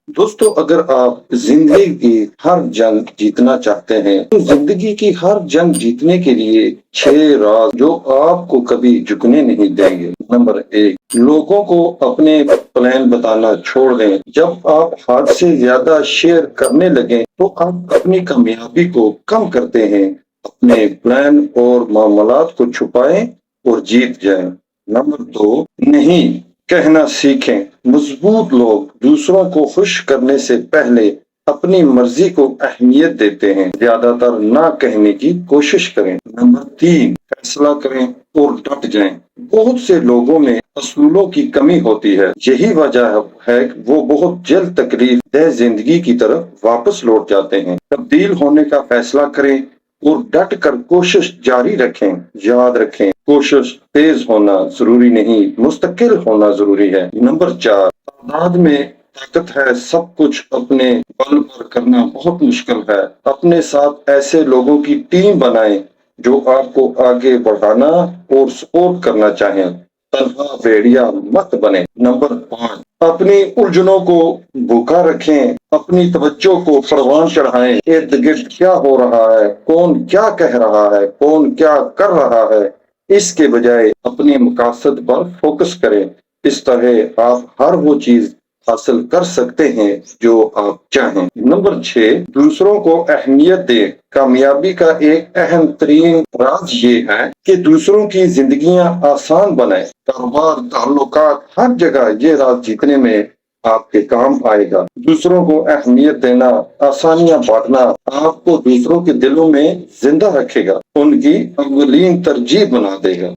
دوستو، اگر آپ زندگی کی ہر جنگ جیتنا چاہتے ہیں تو زندگی کی ہر جنگ جیتنے کے لیے 6 راز جو آپ کو کبھی جھکنے نہیں دیں گے۔ نمبر 1، لوگوں کو اپنے پلان بتانا چھوڑ دیں۔ جب آپ حد سے زیادہ شیئر کرنے لگیں تو آپ اپنی کامیابی کو کم کرتے ہیں۔ اپنے پلان اور معاملات کو چھپائیں اور جیت جائیں۔ نمبر 2، نہیں کہنا سیکھیں۔ مضبوط لوگ دوسروں کو خوش کرنے سے پہلے اپنی مرضی کو اہمیت دیتے ہیں۔ زیادہ تر نہ کہنے کی کوشش کریں۔ نمبر 3، فیصلہ کریں اور ڈٹ جائیں۔ بہت سے لوگوں میں اصولوں کی کمی ہوتی ہے، یہی وجہ ہے کہ وہ بہت جلد تکلیف دہ زندگی کی طرف واپس لوٹ جاتے ہیں۔ تبدیل ہونے کا فیصلہ کریں اور ڈٹ کر کوشش جاری رکھیں۔ یاد رکھیں، کوشش تیز ہونا ضروری نہیں، مستقل ہونا ضروری ہے۔ نمبر 4، تعداد میں طاقت ہے، سب کچھ اپنے بل پر کرنا بہت مشکل ہے۔ اپنے ساتھ ایسے لوگوں کی ٹیم بنائیں جو آپ کو آگے بڑھانا اور سپورٹ کرنا چاہیں۔ تنہا بھیڑیا مت بنے۔ نمبر 5، اپنی الجھنوں کو بھوکا رکھیں، اپنی توجہ کو پروان چڑھائیں۔ ارد گرد کیا ہو رہا ہے، کون کیا کہہ رہا ہے، کون کیا کر رہا ہے، اس کے بجائے اپنے مقاصد پر فوکس کریں۔ اس طرح آپ ہر وہ چیز حاصل کر سکتے ہیں جو آپ چاہیں۔ نمبر 6، دوسروں کو اہمیت دیں۔ کامیابی کا ایک اہم ترین راز یہ ہے کہ دوسروں کی زندگیاں آسان بنائیں۔ کاروبار، تعلقات، ہر جگہ یہ راز جیتنے میں آپ کے کام آئے گا۔ دوسروں کو اہمیت دینا، آسانیاں بانٹنا آپ کو دوسروں کے دلوں میں زندہ رکھے گا، ان کی اولین ترجیح بنا دے گا۔